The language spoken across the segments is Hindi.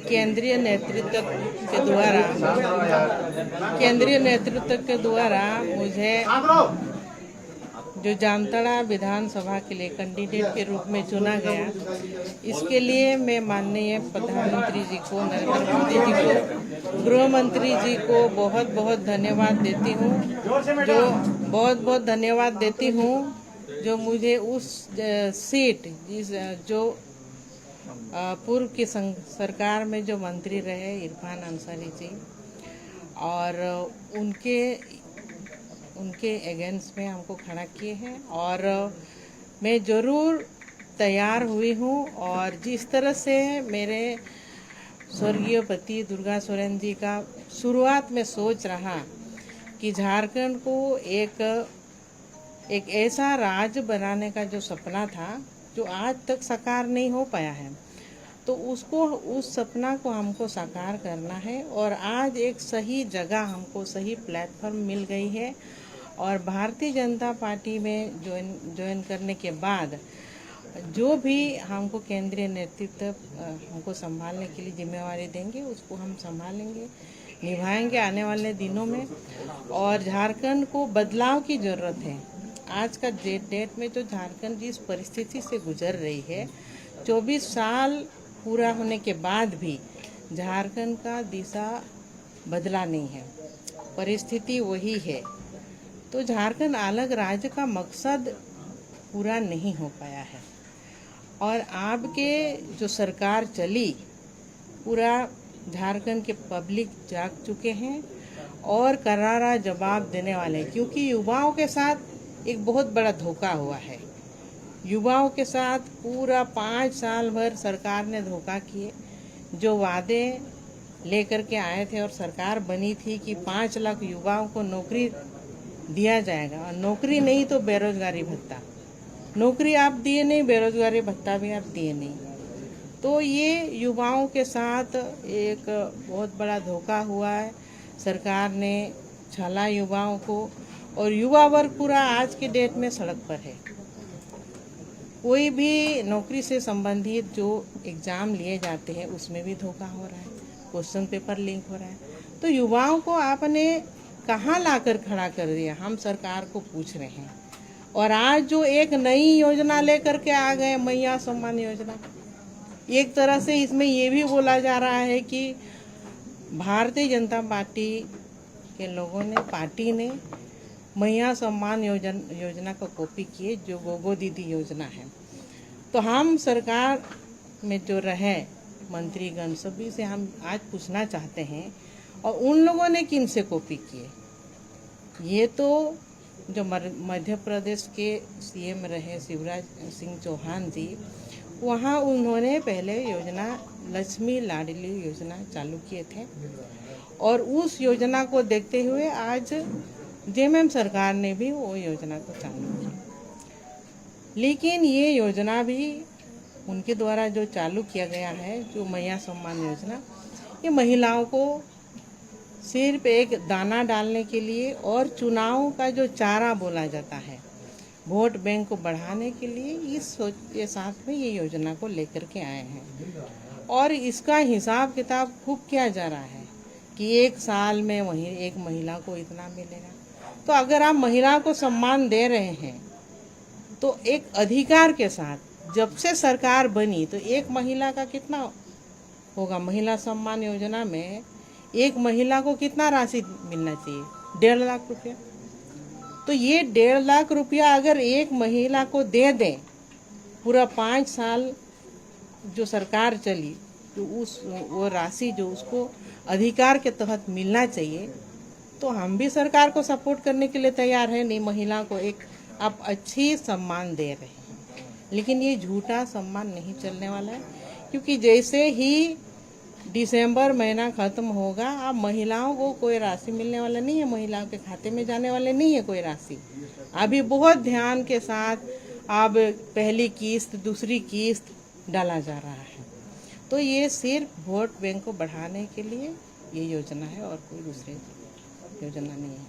केंद्रीय नेतृत्व के द्वारा मुझे जो जामताड़ा विधानसभा के लिए कैंडिडेट के रूप में चुना गया, इसके लिए मैं माननीय प्रधानमंत्री जी को, नरेंद्र मोदी जी को, गृह मंत्री जी को बहुत बहुत धन्यवाद देती हूँ। बहुत धन्यवाद देती हूँ जो मुझे उस सीट जो पूर्व की सरकार में जो मंत्री रहे इरफान अंसारी जी, और उनके अगेंस्ट में हमको खड़ा किए हैं, और मैं ज़रूर तैयार हुई हूँ। और जिस तरह से मेरे स्वर्गीय पति दुर्गा सोरेन जी का शुरुआत में सोच रहा कि झारखंड को एक ऐसा राज्य बनाने का जो सपना था जो आज तक साकार नहीं हो पाया है, तो उस सपना को हमको साकार करना है। और आज एक सही जगह हमको सही प्लेटफॉर्म मिल गई है, और भारतीय जनता पार्टी में ज्वाइन करने के बाद जो भी हमको केंद्रीय नेतृत्व हमको संभालने के लिए जिम्मेवारी देंगे, उसको हम संभालेंगे, निभाएंगे आने वाले दिनों में। और झारखंड को बदलाव की ज़रूरत है। आज का डेट में जो झारखंड जिस परिस्थिति से गुजर रही है, 24 साल पूरा होने के बाद भी झारखंड का दिशा बदला नहीं है, परिस्थिति वही है। तो झारखंड अलग राज्य का मकसद पूरा नहीं हो पाया है, और आपके जो सरकार चली, पूरा झारखंड के पब्लिक जाग चुके हैं और करारा जवाब देने वाले हैं, क्योंकि युवाओं के साथ एक बहुत बड़ा धोखा हुआ है। युवाओं के साथ पूरा 5 साल भर सरकार ने धोखा किए। जो वादे लेकर के आए थे और सरकार बनी थी कि 5 लाख युवाओं को नौकरी दिया जाएगा, और नौकरी नहीं तो बेरोजगारी भत्ता, नौकरी आप दिए नहीं, बेरोजगारी भत्ता भी आप दिए नहीं। तो ये युवाओं के साथ एक बहुत बड़ा धोखा हुआ है। सरकार ने छला युवाओं को, और युवा वर्ग पूरा आज के डेट में सड़क पर है। कोई भी नौकरी से संबंधित जो एग्ज़ाम लिए जाते हैं उसमें भी धोखा हो रहा है, क्वेश्चन पेपर लीक हो रहा है। तो युवाओं को आपने कहाँ लाकर खड़ा कर दिया, हम सरकार को पूछ रहे हैं। और आज जो एक नई योजना लेकर के आ गए, मैया सम्मान योजना, एक तरह से इसमें ये भी बोला जा रहा है कि भारतीय जनता पार्टी के लोगों ने, पार्टी ने मैया सम्मान योजना को कॉपी किए, जो गोगो दीदी योजना है। तो हम सरकार में जो रहे मंत्रीगण, सभी से हम आज पूछना चाहते हैं, और उन लोगों ने किन से कॉपी किए? ये तो जो मध्य प्रदेश के सीएम रहे शिवराज सिंह चौहान जी, वहाँ उन्होंने पहले योजना लक्ष्मी लाडली योजना चालू किए थे, और उस योजना को देखते हुए आज जेएमएम सरकार ने भी वो योजना को चालू किया। लेकिन ये योजना भी उनके द्वारा जो चालू किया गया है, जो मैया सम्मान योजना, ये महिलाओं को सिर्फ एक दाना डालने के लिए और चुनाव का जो चारा बोला जाता है, वोट बैंक को बढ़ाने के लिए इस सोच के साथ में ये योजना को लेकर के आए हैं। और इसका हिसाब किताब खूब किया जा रहा है कि 1 साल में वही एक महिला को इतना मिलेगा। तो अगर आप महिला को सम्मान दे रहे हैं, तो एक अधिकार के साथ जब से सरकार बनी, तो एक महिला का कितना होगा? महिला सम्मान योजना में एक महिला को कितना राशि मिलना चाहिए? 1.5 लाख रुपया। तो ये 1.5 लाख रुपया अगर एक महिला को दे दें, पूरा 5 साल जो सरकार चली, तो वो राशि जो उसको अधिकार के तहत मिलना चाहिए, तो हम भी सरकार को सपोर्ट करने के लिए तैयार हैं। नहीं, महिला को एक आप अच्छी सम्मान दे रहे हैं, लेकिन ये झूठा सम्मान नहीं चलने वाला है, क्योंकि जैसे ही दिसंबर महीना खत्म होगा, अब महिलाओं को कोई राशि मिलने वाला नहीं है, महिलाओं के खाते में जाने वाले नहीं है कोई राशि। अभी बहुत ध्यान के साथ अब पहली किस्त, दूसरी किस्त डाला जा रहा है। तो ये सिर्फ वोट बैंक को बढ़ाने के लिए ये योजना है और कोई दूसरी योजना नहीं है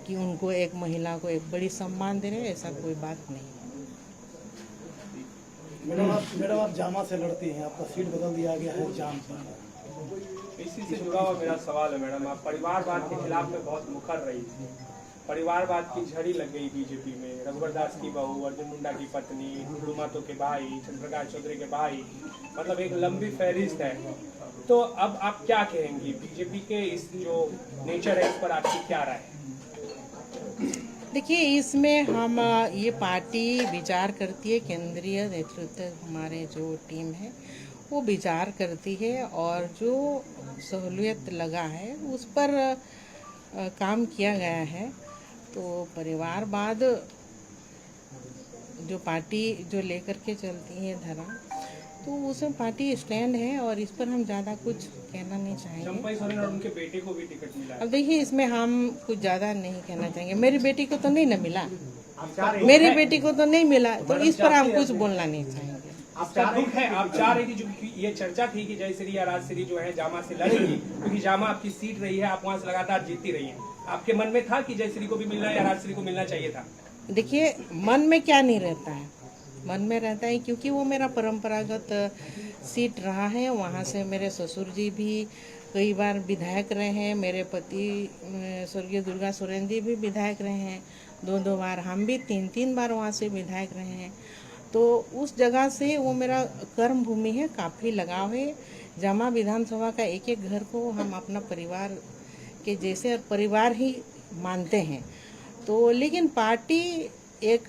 कि उनको एक महिला को एक बड़ी सम्मान दे रहे हैं, ऐसा कोई बात नहीं है। मैडम आप जामा से लड़ती हैं, आपका सीट बदल दिया गया है जाम पर। इसी से जुड़ा हुआ मेरा सवाल है मैडम, आप परिवारवाद के खिलाफ में बहुत मुखर रही थी, परिवारवाद की झड़ी लग गई बीजेपी में, रघुवर दास की बहू, अर्जुन मुंडा की पत्नी, टुडू महतो के भाई, चंद्रप्रकाश चौधरी के भाई, मतलब एक लंबी फहरिस्त है। तो अब आप क्या कहेंगी बीजेपी के इस जो नेचर है इस पर आपकी क्या राय है? देखिए, इसमें हम ये पार्टी विचार करती है, केंद्रीय नेतृत्व हमारे जो टीम है वो विचार करती है और जो सहूलियत लगा है उस पर काम किया गया है। तो परिवारवाद जो पार्टी जो लेकर के चलती है धरा, तो उसमें पार्टी स्टैंड है और इस पर हम ज़्यादा कुछ कहना नहीं चाहेंगे। चंपई सोरेन और उनके बेटे को भी टिकट मिला है। अब देखिए, इसमें हम कुछ ज़्यादा नहीं कहना चाहेंगे। मेरी बेटी को तो नहीं ना मिला, मेरी बेटी को तो नहीं मिला, तो इस पर हम कुछ बोलना नहीं चाहेंगे। आपका दुख है, आप चाह रही थी, जो ये चर्चा थी कि जयश्री या राजश्री जो है जामा से लड़ेगी, क्योंकि जामा आपकी सीट रही है, आप वहाँ से लगातार जीतती रही हैं। आपके मन में था कि जयश्री को भी मिलना या राजश्री को मिलना चाहिए था? देखिए, मन में क्या नहीं रहता है, मन में रहता है क्योंकि वो मेरा परंपरागत सीट रहा है। वहाँ से मेरे ससुर जी भी कई बार विधायक रहे हैं, मेरे पति स्वर्गीय दुर्गा सोरेन जी भी विधायक रहे हैं, दो बार, हम भी तीन बार वहाँ से विधायक रहे हैं। तो उस जगह से वो मेरा कर्म भूमि है, काफ़ी लगाव है। जामा विधानसभा का एक एक घर को हम अपना परिवार के जैसे परिवार ही मानते हैं। तो लेकिन पार्टी एक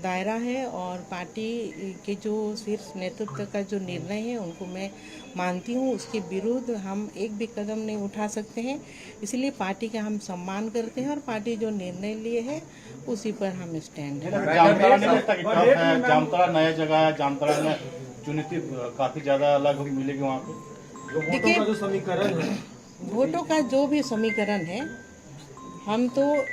दायरा है और पार्टी के जो शीर्ष नेतृत्व का जो निर्णय है उनको मैं मानती हूँ, उसके विरुद्ध हम एक भी कदम नहीं उठा सकते हैं। इसलिए पार्टी का हम सम्मान करते हैं और पार्टी जो निर्णय लिए है उसी पर हम स्टैंड हैं। जामताड़ा नया जगह है, जामताड़ा में चुनित काफी ज्यादा अलग मिलेगी वहाँ पे। देखिए, जो समीकरण है, वोटों का जो भी समीकरण है, हम तो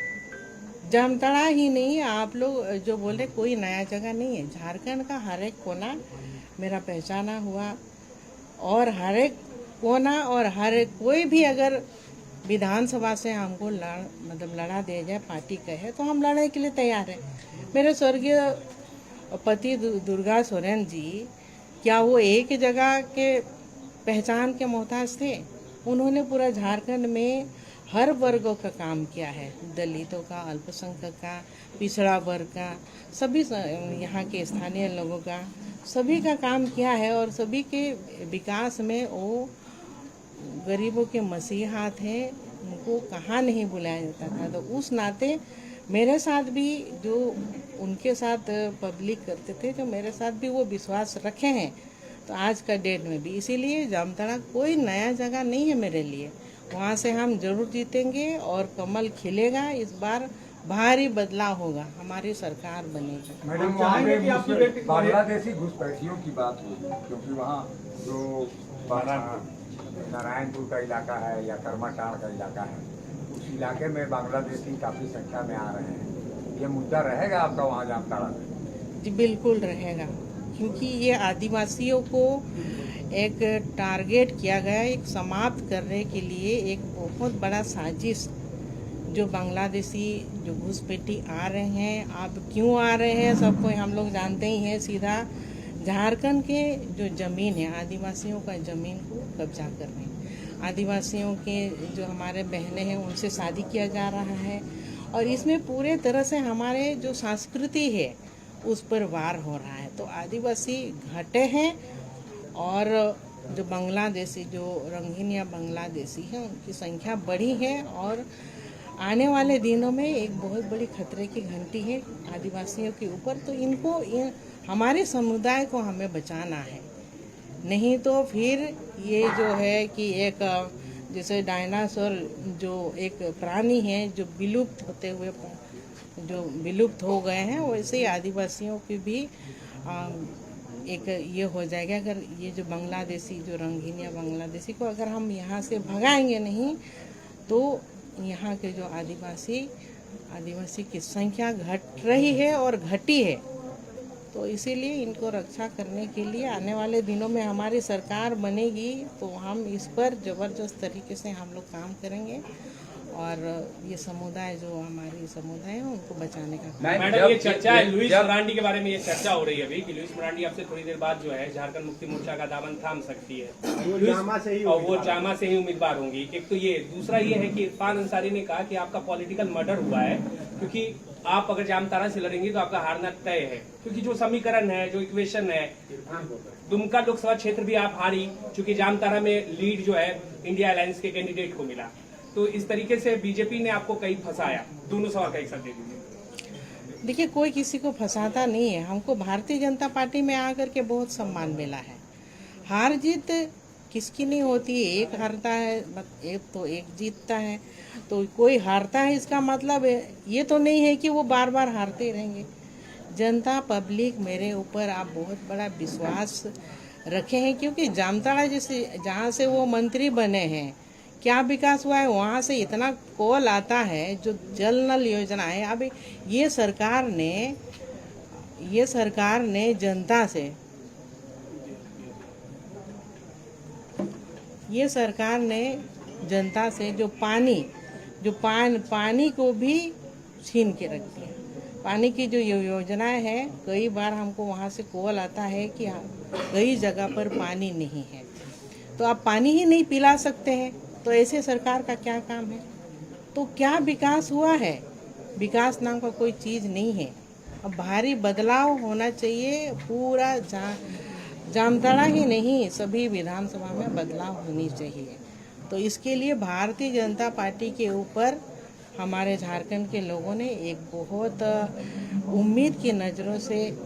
जामताड़ा ही नहीं, आप लोग जो बोले कोई नया जगह नहीं है। झारखंड का हर एक कोना मेरा पहचाना हुआ और हर एक कोना और हर एक कोई भी अगर विधानसभा से हमको लड़ा दिया जाए, पार्टी कहे, तो हम लड़ने के लिए तैयार हैं। मेरे स्वर्गीय पति दुर्गा सोरेन जी, क्या वो एक जगह के पहचान के मोहताज थे? उन्होंने पूरा झारखंड में हर वर्गों का काम किया है, दलितों का, अल्पसंख्यक का, पिछड़ा वर्ग का, सभी यहाँ के स्थानीय लोगों का, सभी का काम किया है और सभी के विकास में वो गरीबों के मसीहा थे, उनको कहाँ नहीं बुलाया जाता था। तो उस नाते मेरे साथ भी जो उनके साथ पब्लिक करते थे, जो मेरे साथ भी वो विश्वास रखे हैं, तो आज का डेट में भी। इसीलिए जामताड़ा कोई नया जगह नहीं है मेरे लिए, वहाँ से हम जरूर जीतेंगे और कमल खिलेगा। इस बार भारी बदलाव होगा, हमारी सरकार बनेगी। मैडम, वहाँ पे बांग्लादेशी घुसपैठियों की बात हुई, क्योंकि वहाँ जो नारायणपुर का इलाका है या कर्माटाड़ का इलाका है, उस इलाके में बांग्लादेशी काफ़ी संख्या में आ रहे हैं। ये मुद्दा रहेगा आपका वहाँ जामताड़ा में? जी बिल्कुल रहेगा, क्योंकि ये आदिवासियों को एक टारगेट किया गया, एक समाप्त करने के लिए एक बहुत बड़ा साजिश। जो बांग्लादेशी जो घुसपैठी आ रहे हैं, अब क्यों आ रहे हैं सबको हम लोग जानते ही हैं। सीधा झारखंड के जो ज़मीन है, आदिवासियों का ज़मीन को कब्जा कर रहे हैं। आदिवासियों के जो हमारे बहनें हैं उनसे शादी किया जा रहा है और इसमें पूरे तरह से हमारे जो संस्कृति है उस पर वार हो रहा है। तो आदिवासी घटे हैं और जो बांग्लादेशी, जो रंगीन या बांग्लादेशी हैं, उनकी संख्या बढ़ी है और आने वाले दिनों में एक बहुत बड़ी खतरे की घंटी है आदिवासियों के ऊपर। तो इनको हमारे समुदाय को हमें बचाना है, नहीं तो फिर ये जो है कि एक जैसे डायनासोर जो एक प्राणी है जो विलुप्त होते हुए जो विलुप्त हो गए हैं, वैसे ही आदिवासियों की भी एक ये हो जाएगा। अगर ये जो बांग्लादेशी, जो रंगीन या बांग्लादेशी को अगर हम यहाँ से भगाएंगे नहीं, तो यहाँ के जो आदिवासी की संख्या घट रही है और घटी है। तो इसीलिए इनको रक्षा करने के लिए आने वाले दिनों में हमारी सरकार बनेगी तो हम इस पर ज़बरदस्त तरीके से हम लोग काम करेंगे और ये समुदाय जो हमारी समुदाय है उनको बचाने का मैडम, ये चर्चा है लुइस मरांडी के बारे में, ये चर्चा हो रही है अभी कि लुइस मरांडी आपसे थोड़ी देर बाद जो है झारखंड मुक्ति मोर्चा का दामन थाम सकती है और वो जामा से ही उम्मीदवार होंगी। एक तो ये, दूसरा ये है कि इरफान अंसारी ने कहा कि आपका पॉलिटिकल मर्डर हुआ है क्योंकि आप अगर जामताड़ा से लड़ेंगी तो आपका हारना तय है, क्योंकि जो समीकरण है, जो इक्वेशन है, दुमका लोकसभा क्षेत्र भी आप हारी क्योंकि जामताड़ा में लीड जो है इंडिया अलायंस के कैंडिडेट को मिला। तो इस तरीके से बीजेपी ने आपको कहीं फंसाया। दोनों सवाल का एक साथ दे दीजिए। देखिए, कोई किसी को फंसाता नहीं है। हमको भारतीय जनता पार्टी में आकर के बहुत सम्मान मिला है। हार जीत किसकी नहीं होती है, एक हारता है एक तो एक जीतता है, तो कोई हारता है इसका मतलब ये तो नहीं है कि वो बार बार हारते रहेंगे। जनता पब्लिक मेरे ऊपर आप बहुत बड़ा विश्वास रखे हैं, क्योंकि जामताड़ा जैसे जहाँ से वो मंत्री बने हैं क्या विकास हुआ है, वहाँ से इतना कॉल आता है, जो जल नल योजना है। अब ये सरकार ने जनता से, ये सरकार ने जनता से जो पानी को भी छीन के रख दिया। पानी की जो योजनाएं है, कई बार हमको वहाँ से कॉल आता है कि कई जगह पर पानी नहीं है, तो आप पानी ही नहीं पिला सकते हैं, तो ऐसे सरकार का क्या काम है। तो क्या विकास हुआ है? विकास नाम का कोई चीज़ नहीं है। अब भारी बदलाव होना चाहिए, पूरा जामताड़ा ही नहीं सभी विधानसभा में बदलाव होनी चाहिए। तो इसके लिए भारतीय जनता पार्टी के ऊपर हमारे झारखंड के लोगों ने एक बहुत उम्मीद की नज़रों से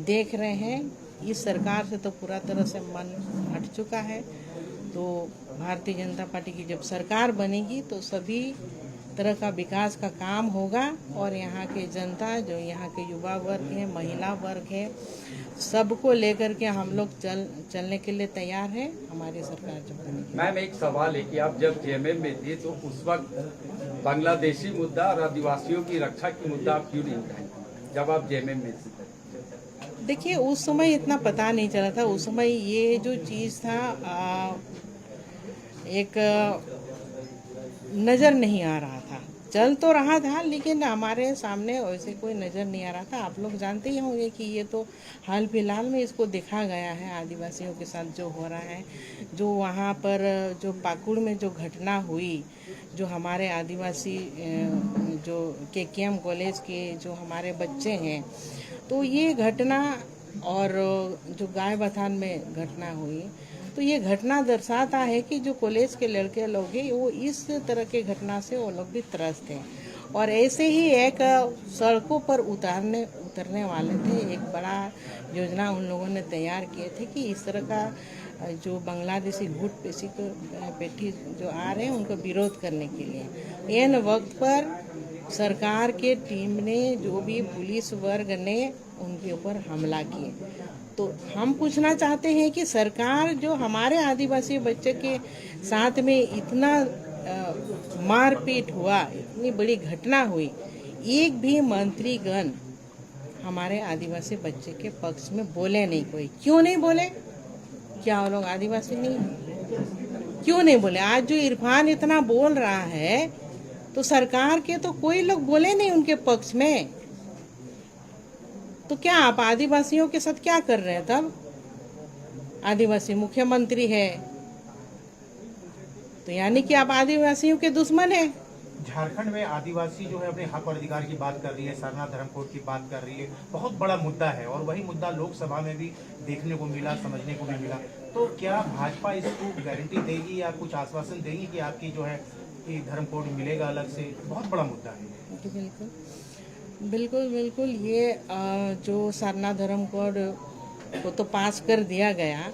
देख रहे हैं। इस सरकार से तो पूरा तरह से मन हट चुका है। तो भारतीय जनता पार्टी की जब सरकार बनेगी तो सभी तरह का विकास का काम होगा और यहाँ के जनता, जो यहाँ के युवा वर्ग है, महिला वर्ग है, सबको लेकर के हम लोग चलने के लिए तैयार है। हमारी सरकार जब बनेगी। मैम, एक सवाल है कि आप जब जेएमएम में थे तो उस वक्त बांग्लादेशी मुद्दा और आदिवासियों की रक्षा की मुद्दा आप क्यों नहीं उठाए जब आप जेएमएम में थे? देखिए, उस समय इतना पता नहीं चला था। उस समय ये जो चीज़ था एक नज़र नहीं आ रहा था, चल तो रहा था लेकिन हमारे सामने वैसे कोई नज़र नहीं आ रहा था। आप लोग जानते ही होंगे कि ये तो हाल फिलहाल में इसको देखा गया है, आदिवासियों के साथ जो हो रहा है, जो वहाँ पर जो पाकुड़ में जो घटना हुई, जो हमारे आदिवासी जो केकेएम कॉलेज के जो हमारे बच्चे हैं, तो ये घटना और जो गाय बथान में घटना हुई, तो ये घटना दर्शाता है कि जो कॉलेज के लड़के लोग हैं वो इस तरह के घटना से वो लोग भी त्रस्त हैं। और ऐसे ही एक सड़कों पर उतरने वाले थे, एक बड़ा योजना उन लोगों ने तैयार किए थे कि इस तरह का जो बांग्लादेशी घुट पेटी जो आ रहे हैं उनको विरोध करने के लिए। इन वक्त पर सरकार के टीम ने, जो भी पुलिस वर्ग ने उनके ऊपर हमला किए। तो हम पूछना चाहते हैं कि सरकार जो हमारे आदिवासी बच्चे के साथ में इतना मारपीट हुआ, इतनी बड़ी घटना हुई, एक भी मंत्रीगण हमारे आदिवासी बच्चे के पक्ष में बोले नहीं। कोई क्यों नहीं बोले? क्या वो लोग आदिवासी नहीं? क्यों नहीं बोले? आज जो इरफान इतना बोल रहा है तो सरकार के तो कोई लोग बोले नहीं उनके पक्ष में। तो क्या आप आदिवासियों के साथ क्या कर रहे हैं? तब आदिवासी मुख्यमंत्री है तो यानी कि आप आदिवासियों के दुश्मन हैं। झारखंड में आदिवासी जो है अपने हक और अधिकार की बात कर रही है, सरना धर्म कोड की बात कर रही है, बहुत बड़ा मुद्दा है और वही मुद्दा लोकसभा में भी देखने को मिला, समझने को भी मिला। तो क्या भाजपा इसको गारंटी देगी या कुछ आश्वासन देगी कि आपकी जो है कि धर्म कोड मिलेगा अलग से? बहुत बड़ा मुद्दा है। बिल्कुल बिल्कुल बिल्कुल। ये जो सरना धर्म कोड को तो पास कर दिया गया,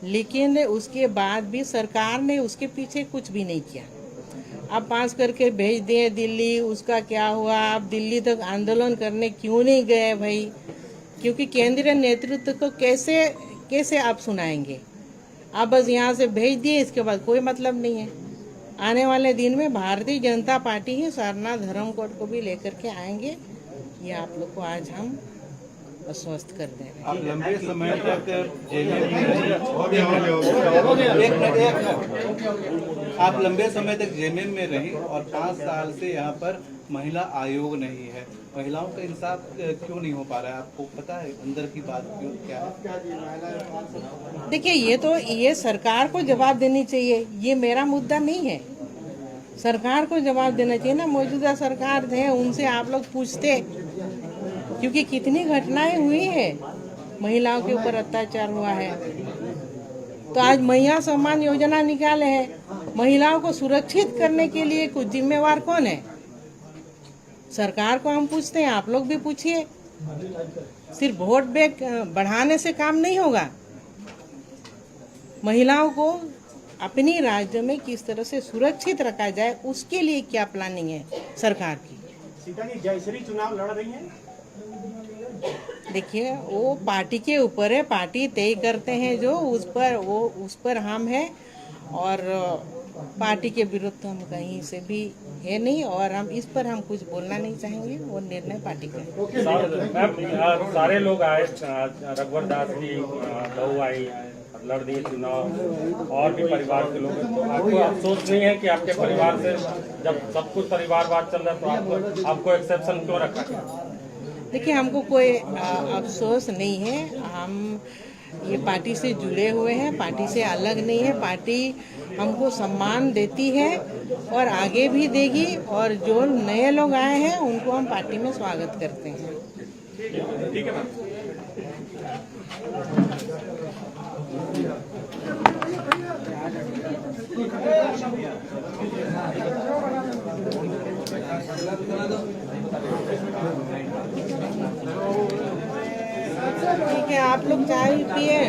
लेकिन उसके बाद भी सरकार ने उसके पीछे कुछ भी नहीं किया। अब पास करके भेज दिए दिल्ली, उसका क्या हुआ? आप दिल्ली तक आंदोलन करने क्यों नहीं गए भाई? क्योंकि केंद्रीय नेतृत्व को कैसे आप सुनाएंगे? आप बस यहाँ से भेज दिए, इसके बाद कोई मतलब नहीं है। आने वाले दिन में भारतीय जनता पार्टी ही सरना धर्म कोड को भी लेकर के आएंगे, ये आप लोग को आज हम अस्वस्थ कर दे रहे हैं। आप लंबे समय तक जेल में आप लंबे समय तक जेल में रही और 5 साल से यहाँ पर महिला आयोग नहीं है। महिलाओं का इंसाफ क्यों नहीं हो पा रहा है? आपको पता है अंदर की बात क्यों क्या है? देखिए, ये सरकार को जवाब देनी चाहिए, ये मेरा मुद्दा नहीं है। सरकार को जवाब देना चाहिए ना, मौजूदा सरकार है उनसे आप लोग पूछते, क्योंकि कितनी घटनाएं हुई है, महिलाओं के ऊपर अत्याचार हुआ है। तो आज महिला सम्मान योजना निकाले हैं, महिलाओं को सुरक्षित करने के लिए कुछ जिम्मेवार कौन है? सरकार को हम पूछते हैं, आप लोग भी पूछिए। सिर्फ वोट बैंक बढ़ाने से काम नहीं होगा। महिलाओं को अपनी राज्य में किस तरह से सुरक्षित रखा जाए, उसके लिए क्या प्लानिंग है सरकार की? सीता जी जयश्री चुनाव लड़ रही हैं। देखिए, वो पार्टी के ऊपर है, पार्टी तय करते हैं जो उस पर हम हैं, और पार्टी के विरुद्ध तो हम कहीं से भी है नहीं, और हम इस पर हम कुछ बोलना नहीं चाहेंगे, वो निर्णय पार्टी का है। सारे लोग आए, रघुवर दास की बहू आई, लड़ दिए चुनाव, और भी परिवार के लोग हैं। तो आपको अफसोस नहीं है कि आपके परिवार से जब सब कुछ परिवारवाद चल रहा है तो आपको एक्सेप्शन क्यों रखा गया? देखिए, हमको कोई अफसोस नहीं है। हम ये पार्टी से जुड़े हुए हैं, पार्टी से अलग नहीं है। पार्टी हमको सम्मान देती है और आगे भी देगी, और जो नए लोग आए हैं उनको हम पार्टी में स्वागत करते हैं। ठीक है मैम। ठीक है, आप लोग चाय पिए।